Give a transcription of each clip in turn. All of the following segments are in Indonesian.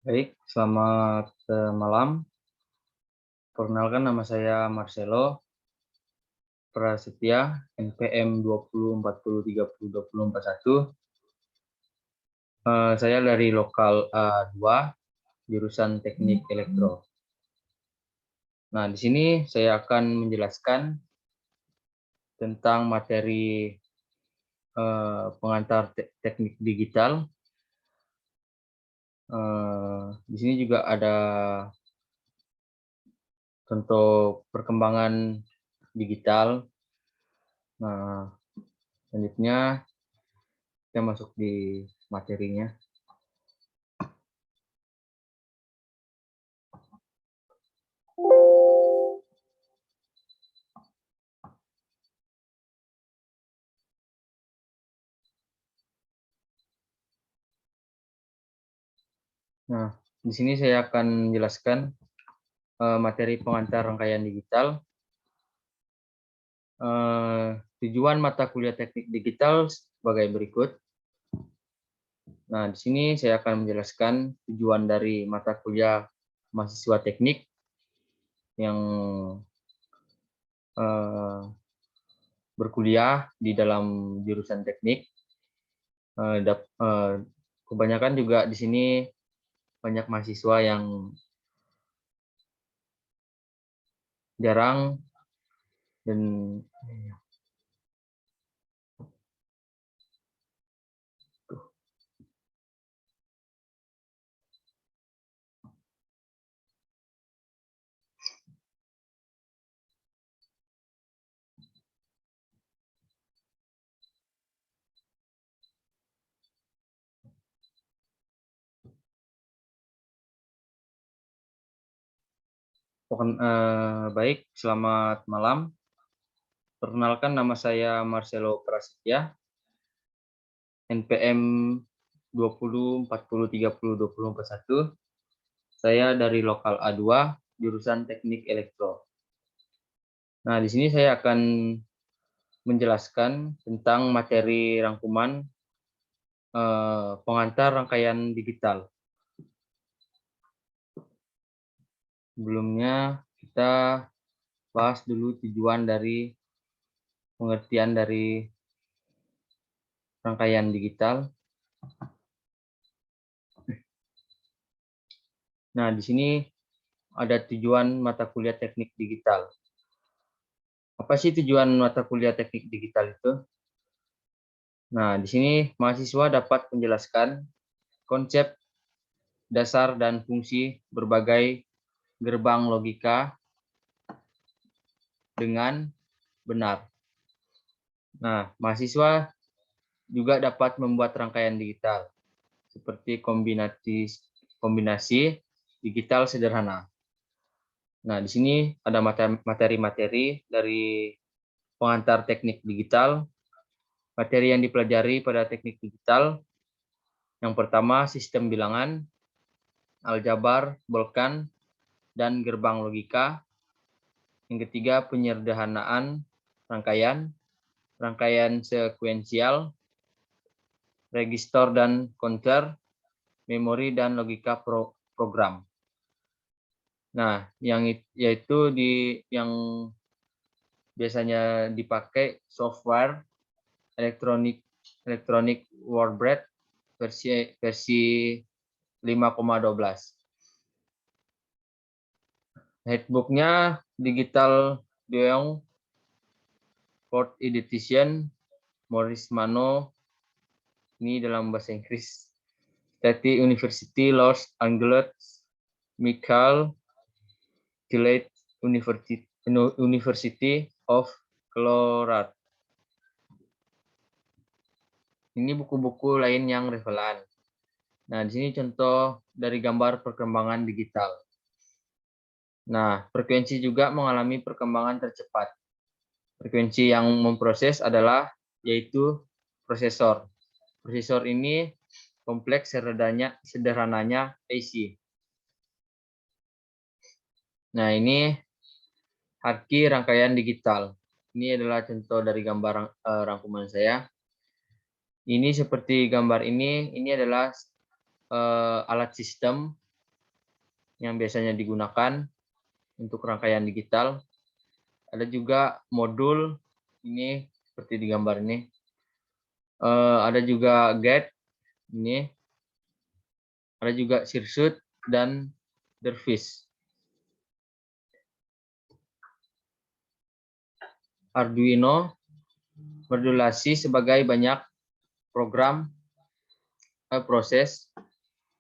Baik, selamat malam. Perkenalkan nama saya Marcelo Prasetya, NPM 2040302041. Saya dari lokal A2, jurusan Teknik Elektro. Nah, di sini saya akan menjelaskan tentang materi pengantar teknik digital. Di sini juga ada contoh perkembangan digital. Nah, selanjutnya kita masuk di materinya. Nah, di sini saya akan menjelaskan materi pengantar rangkaian digital. Tujuan mata kuliah teknik digital sebagai berikut. Nah, di sini saya akan menjelaskan tujuan dari mata kuliah mahasiswa teknik yang berkuliah di dalam jurusan teknik. Kebanyakan juga di sini banyak mahasiswa yang jarang dan baik, selamat malam. Perkenalkan, nama saya Marcelo Prasetya, NPM 2040302041. Saya dari lokal A2, jurusan Teknik Elektro. Nah, di sini saya akan menjelaskan tentang materi rangkuman pengantar rangkaian digital. Sebelumnya kita bahas dulu tujuan dari pengertian dari rangkaian digital. Nah, di sini ada tujuan mata kuliah teknik digital. Apa sih tujuan mata kuliah teknik digital itu? Nah, di sini mahasiswa dapat menjelaskan konsep dasar dan fungsi berbagai gerbang logika dengan benar. Nah, mahasiswa juga dapat membuat rangkaian digital seperti kombinasi digital sederhana. Nah, di sini ada materi-materi dari pengantar teknik digital. Materi yang dipelajari pada teknik digital, yang pertama sistem bilangan, aljabar, bolkan, dan gerbang logika. Yang ketiga penyederhanaan rangkaian, rangkaian sekuensial, register dan counter, memori dan logika program. Nah, yaitu yang biasanya dipakai software Electronic WordBread versi 5,12. Headbooknya digital Doyong 4th edition, Maurice Mano, ini dalam bahasa Inggris. Tati University Los Angeles, Michael Gillette University of Colorado. Ini buku-buku lain yang relevan. Nah, di sini contoh dari gambar perkembangan digital. Nah, frekuensi juga mengalami perkembangan tercepat. Frekuensi yang memproses adalah yaitu prosesor. Prosesor ini kompleks sederhananya IC. Nah, ini hardkey rangkaian digital. Ini adalah contoh dari gambar rangkuman saya. Ini seperti gambar ini adalah alat sistem yang biasanya digunakan untuk rangkaian digital. Ada juga modul, ini seperti di gambar ini. Ada juga gate, ini. Ada juga circuit dan dervis. Arduino berdurasi sebagai banyak program proses.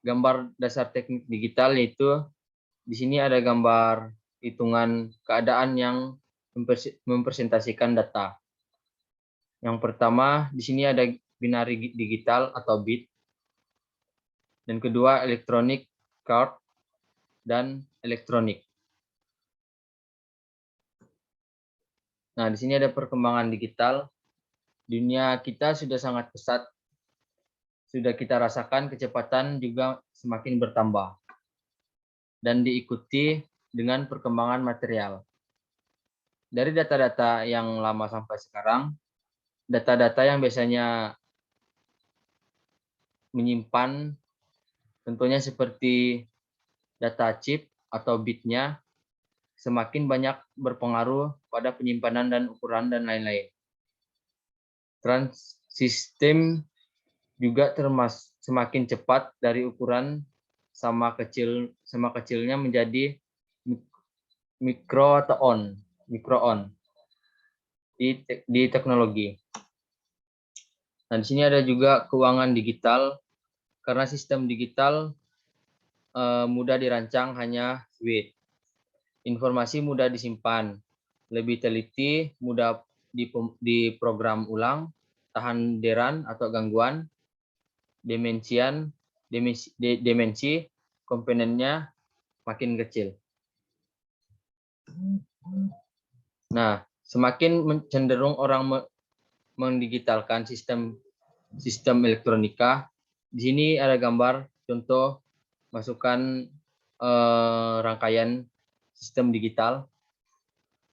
Gambar dasar teknik digital yaitu di sini ada gambar hitungan keadaan yang mempresentasikan data. Yang pertama di sini ada binary digital atau bit, dan kedua electronic card dan elektronik. Nah, di sini ada perkembangan digital. Dunia kita sudah sangat pesat. Sudah kita rasakan kecepatan juga semakin bertambah. Dan diikuti dengan perkembangan material. Dari data-data yang lama sampai sekarang, data-data yang biasanya menyimpan tentunya seperti data chip atau bitnya semakin banyak berpengaruh pada penyimpanan dan ukuran dan lain-lain. Sistem juga semakin cepat dari ukuran sama kecilnya menjadi mikro atau on di teknologi. Nah, di sini ada juga keuangan digital, karena sistem digital mudah dirancang, hanya WAIT. Informasi mudah disimpan, lebih teliti, mudah diprogram ulang, tahan deran atau gangguan, dimensi komponennya makin kecil. Nah, semakin cenderung orang mendigitalkan sistem elektronika. Di sini ada gambar contoh masukkan rangkaian sistem digital.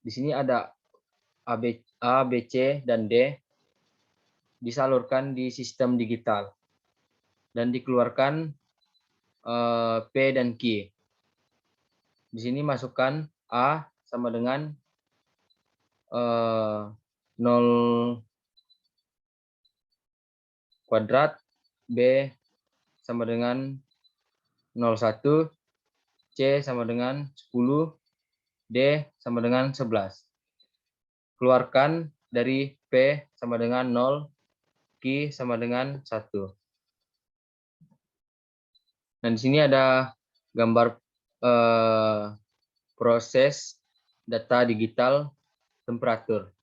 Di sini ada A, B, C, dan D disalurkan di sistem digital dan dikeluarkan P dan Q. Di sini masukkan A sama dengan 0 kuadrat, B sama dengan 0,1, C sama dengan 10, D sama dengan 11. Keluarkan dari P sama dengan 0, Q sama dengan 1. Dan di sini ada gambar proses data digital temperatur.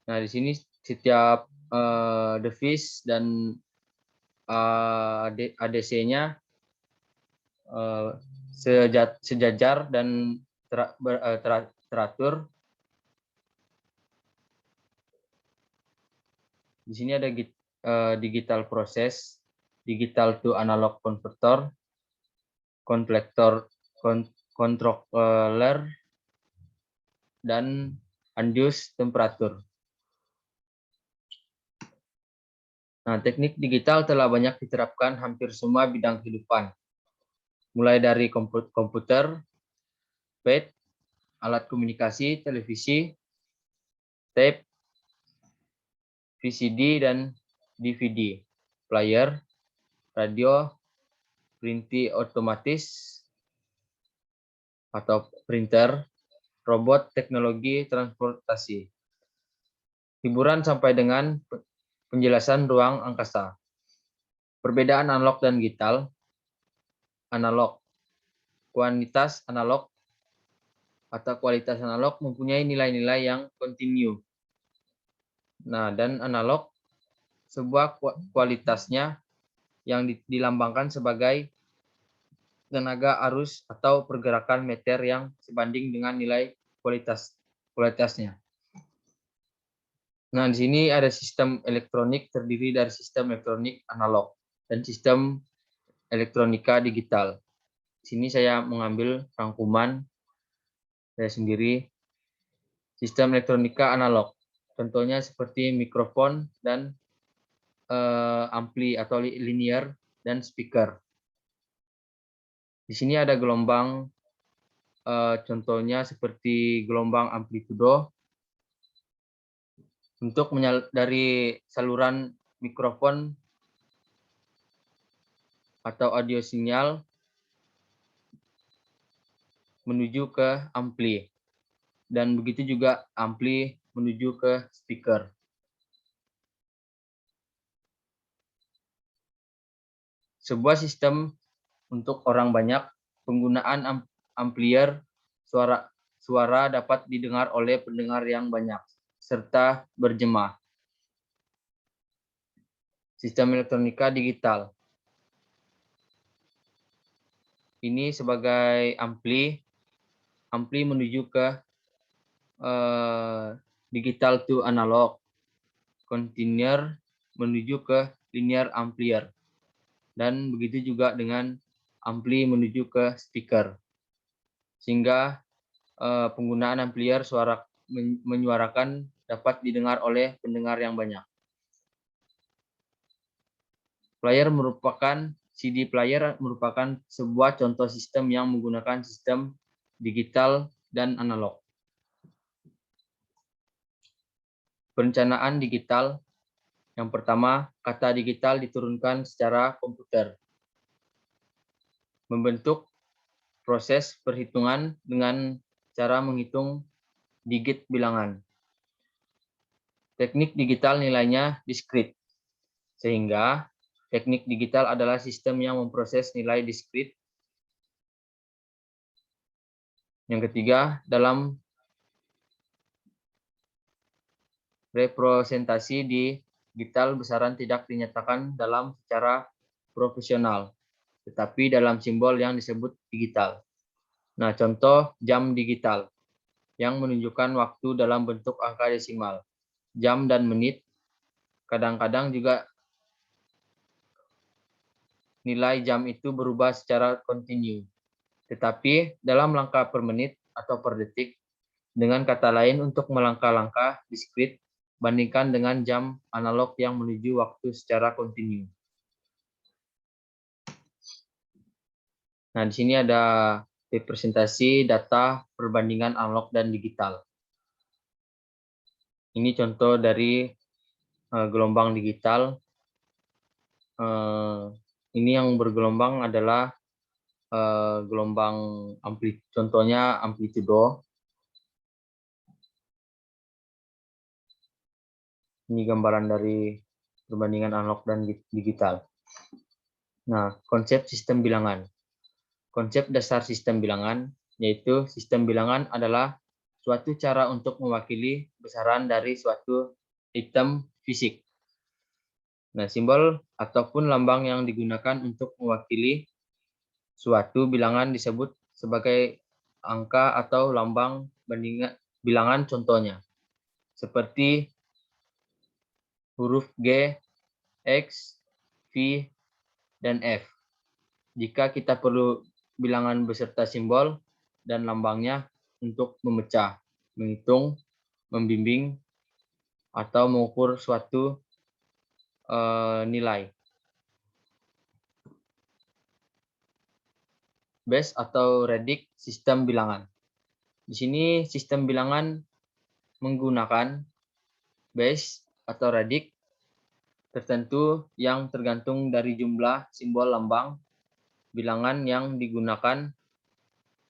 Nah, di sini setiap device dan ADC-nya sejajar dan teratur. Di sini ada digital proses, digital to analog converter, controller, dan unduce temperatur. Nah, teknik digital telah banyak diterapkan hampir semua bidang kehidupan, mulai dari komputer, pad, alat komunikasi, televisi, tape, VCD dan DVD, player, radio, printer otomatis atau printer, robot, teknologi transportasi, hiburan sampai dengan penjelasan ruang angkasa. Perbedaan analog dan digital. Analog, kualitas analog atau kualitas analog mempunyai nilai-nilai yang kontinu. Nah, dan analog sebuah kualitasnya yang dilambangkan sebagai tenaga arus atau pergerakan meter yang sebanding dengan nilai kualitasnya. Nah, di sini ada sistem elektronik terdiri dari sistem elektronik analog dan sistem elektronika digital. Di sini saya mengambil rangkuman saya sendiri. Sistem elektronika analog, contohnya seperti mikrofon dan ampli atau linear dan speaker. Di sini ada gelombang, contohnya seperti gelombang amplitudo untuk dari saluran mikrofon atau audio sinyal menuju ke ampli, dan begitu juga ampli menuju ke speaker. Sebuah sistem untuk orang banyak, penggunaan amplier suara dapat didengar oleh pendengar yang banyak serta berjemaah. Sistem elektronika digital. Ini sebagai ampli menuju ke digital to analog, continuer menuju ke linear amplier, dan begitu juga dengan ampli menuju ke speaker, sehingga penggunaan amplier menyuarakan dapat didengar oleh pendengar yang banyak. CD player merupakan sebuah contoh sistem yang menggunakan sistem digital dan analog. Perencanaan digital. Yang pertama, kata digital diturunkan secara komputer. Membentuk proses perhitungan dengan cara menghitung digit bilangan. Teknik digital nilainya diskrit, sehingga teknik digital adalah sistem yang memproses nilai diskrit. Yang ketiga, dalam representasi digital, besaran tidak dinyatakan dalam secara profesional, tetapi dalam simbol yang disebut digital. Nah, contoh jam digital yang menunjukkan waktu dalam bentuk angka desimal. Jam dan menit, kadang-kadang juga nilai jam itu berubah secara kontinu, tetapi dalam langkah per menit atau per detik. Dengan kata lain, untuk melangkah-langkah diskrit, bandingkan dengan jam analog yang menuju waktu secara kontinu. Nah, di sini ada representasi data perbandingan analog dan digital. Ini contoh dari gelombang digital. Ini yang bergelombang adalah gelombang contohnya amplitudo. Ini gambaran dari perbandingan analog dan digital. Nah, konsep sistem bilangan. Konsep dasar sistem bilangan, yaitu sistem bilangan adalah suatu cara untuk mewakili besaran dari suatu item fisik. Nah, simbol ataupun lambang yang digunakan untuk mewakili suatu bilangan disebut sebagai angka atau lambang bilangan, contohnya seperti huruf G, X, V, dan F. Jika kita perlu bilangan beserta simbol dan lambangnya untuk memecah, menghitung, membimbing, atau mengukur suatu nilai. Base atau radic sistem bilangan. Di sini sistem bilangan menggunakan base atau radic tertentu yang tergantung dari jumlah simbol lambang bilangan yang digunakan,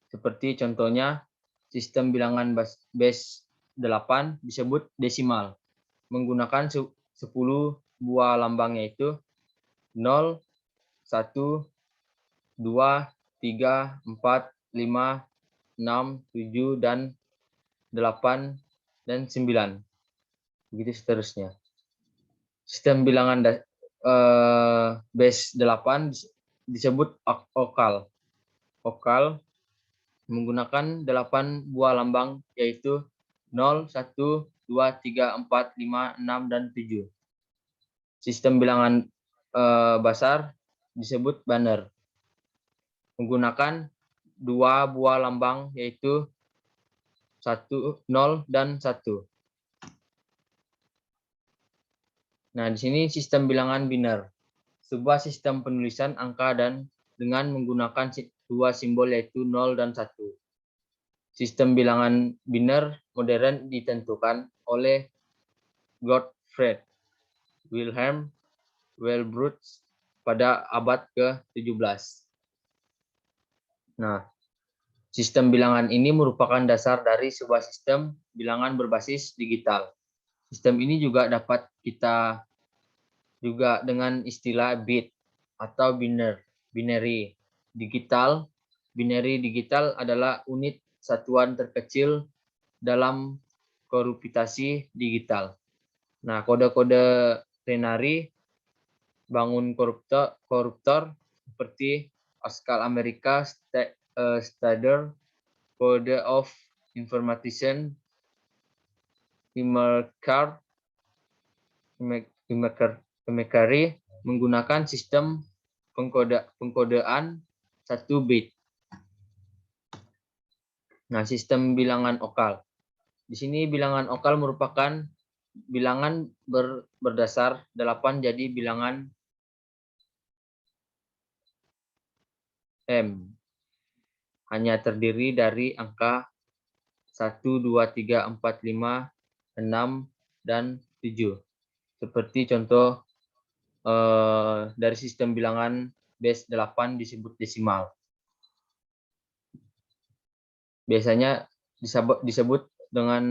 seperti contohnya sistem bilangan base 8 disebut desimal, menggunakan 10 buah lambang, yaitu 0, 1, 2, 3, 4, 5, 6, 7, dan 8, dan 9. Begitu seterusnya. Sistem bilangan base 8 disebut okal. Okal menggunakan 8 buah lambang, yaitu 0, 1, 2, 3, 4, 5, 6, dan 7. Sistem bilangan besar disebut banner, menggunakan 2 buah lambang, yaitu 1, 0, dan 1. Nah, di sini sistem bilangan biner, sebuah sistem penulisan angka dan dengan menggunakan dua simbol yaitu 0 dan 1. Sistem bilangan biner modern ditentukan oleh Gottfried Wilhelm Weierbrunck pada abad ke-17. Nah, sistem bilangan ini merupakan dasar dari sebuah sistem bilangan berbasis digital. Sistem ini juga dapat kita juga dengan istilah bit atau binary digital. Binary digital adalah unit satuan terkecil dalam komputasi digital. Nah, kode-kode ternary bangun koruptor seperti Pascal America Standard Code of Information Immercary menggunakan sistem pengkodean 1 bit. Nah, sistem bilangan okal. Di sini bilangan okal merupakan bilangan berdasar 8 jadi bilangan M. Hanya terdiri dari angka 1, 2, 3, 4, 5, 6, dan 7. Seperti contoh dari sistem bilangan base 8 disebut desimal. Biasanya disebut dengan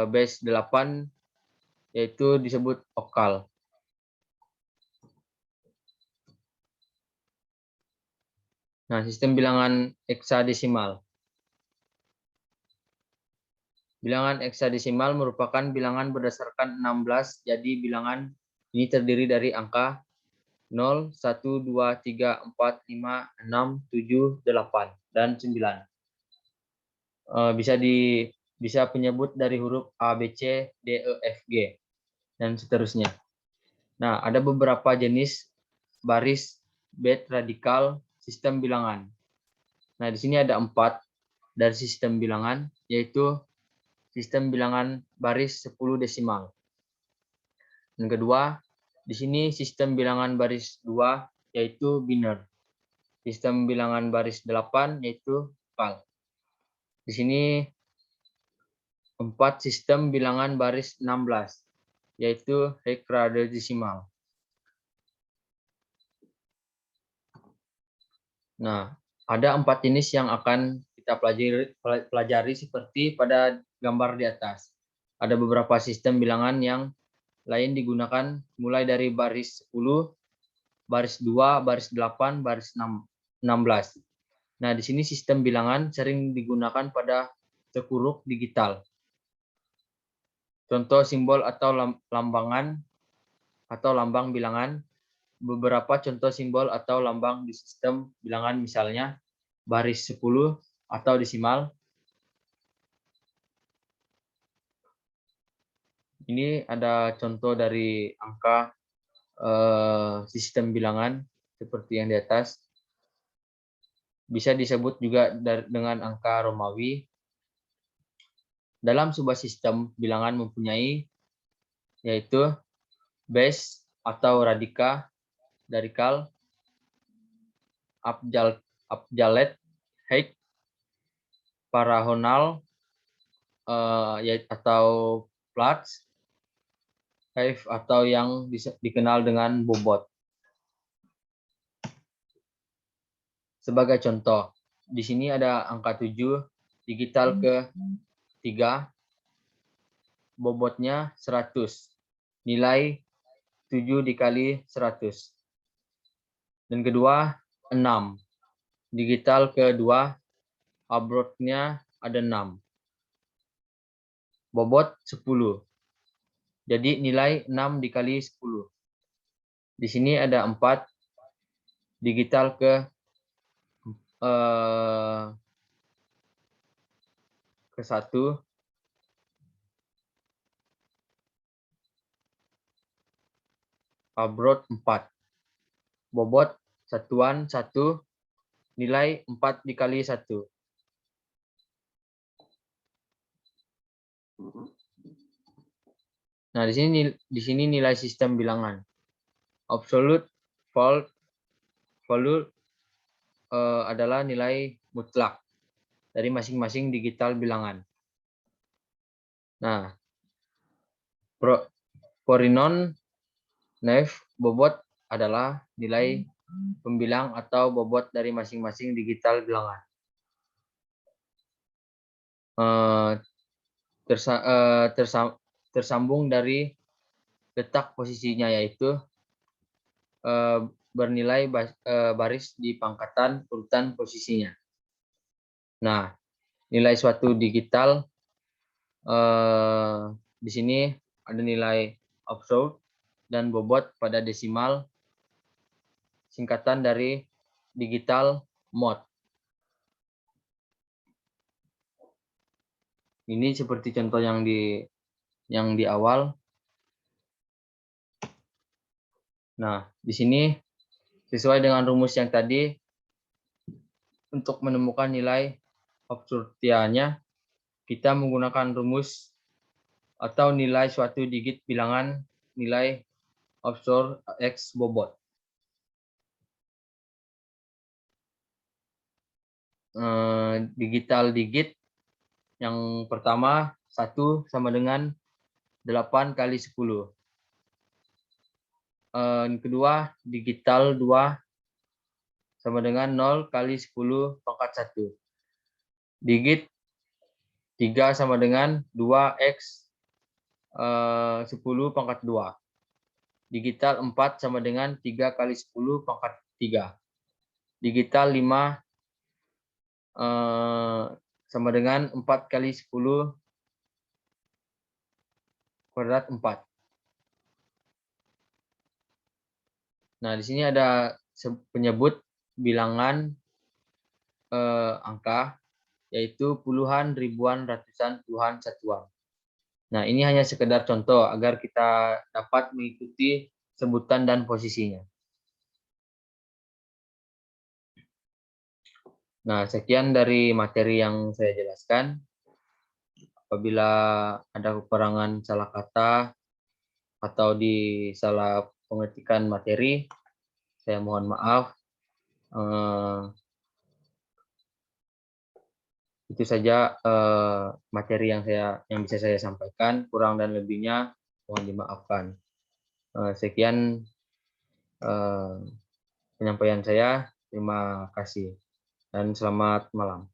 base 8 yaitu disebut okal. Nah, sistem bilangan heksadesimal. Bilangan heksadesimal merupakan bilangan berdasarkan 16, jadi bilangan ini terdiri dari angka 0, 1, 2, 3, 4, 5, 6, 7, 8, dan 9. Bisa penyebut dari huruf A, B, C, D, E, F, G, dan seterusnya. Nah, ada beberapa jenis baris bit radikal sistem bilangan. Nah, di sini ada 4 dari sistem bilangan, yaitu sistem bilangan baris 10 desimal. Dan kedua, di sini sistem bilangan baris 2 yaitu biner. Sistem bilangan baris 8 yaitu okal. Di sini 4 sistem bilangan baris 16 yaitu heksadesimal. Nah, ada 4 jenis yang akan kita pelajari seperti pada gambar di atas. Ada beberapa sistem bilangan yang lain digunakan mulai dari baris 10, baris 2, baris 8, baris 16. Nah, di sini sistem bilangan sering digunakan pada sekuruk digital. Contoh simbol atau lambangan atau lambang bilangan. Beberapa contoh simbol atau lambang di sistem bilangan misalnya baris 10 atau desimal. Ini ada contoh dari angka sistem bilangan seperti yang di atas. Bisa disebut juga dengan angka Romawi. Dalam sebuah sistem bilangan mempunyai yaitu base atau radikal, abjalet, heik, paragonal atau flats, hive atau yang dikenal dengan bobot. Sebagai contoh, di sini ada angka 7 digital ke 3, bobotnya 100, nilai 7 dikali 100. Dan kedua 6, digital ke 2, abrotnya ada 6, bobot 10. Jadi nilai 6 dikali 10. Di sini ada 4, digital ke 1, abrot 4, bobot satuan 1, nilai 4 dikali 1. Nah, di sini nilai sistem bilangan. Absolute, value, adalah nilai mutlak dari masing-masing digital bilangan. Nah, Polinom naive bobot adalah nilai pembilang atau bobot dari masing-masing digital bilangan. Tersambung dari letak posisinya, yaitu bernilai baris di pangkatan urutan posisinya. Nah, nilai suatu digital di sini ada nilai absolut dan bobot pada desimal, singkatan dari digital mode. Ini seperti contoh yang di awal. Nah, di sini sesuai dengan rumus yang tadi, untuk menemukan nilai absurditasnya, kita menggunakan rumus atau nilai suatu digit bilangan nilai absurd X bobot. Digital digit yang pertama 1 sama dengan 8 kali 10. Yang kedua digital 2 sama dengan 0 kali 10 pangkat 1. Digit 3 sama dengan 2x 10 pangkat 2. Digital 4 sama dengan 3 kali 10 pangkat 3. Digital 5 sama dengan 4 kali 10 kuadrat 4. Nah, di sini ada penyebut bilangan angka, yaitu puluhan, ribuan, ratusan, puluhan, satuan. Nah, ini hanya sekedar contoh agar kita dapat mengikuti sebutan dan posisinya. Nah, sekian dari materi yang saya jelaskan. Apabila ada kekurangan salah kata atau salah pengetikan materi, saya mohon maaf. Itu saja materi yang bisa saya sampaikan. Kurang dan lebihnya mohon dimaafkan. Sekian penyampaian saya. Terima kasih dan selamat malam.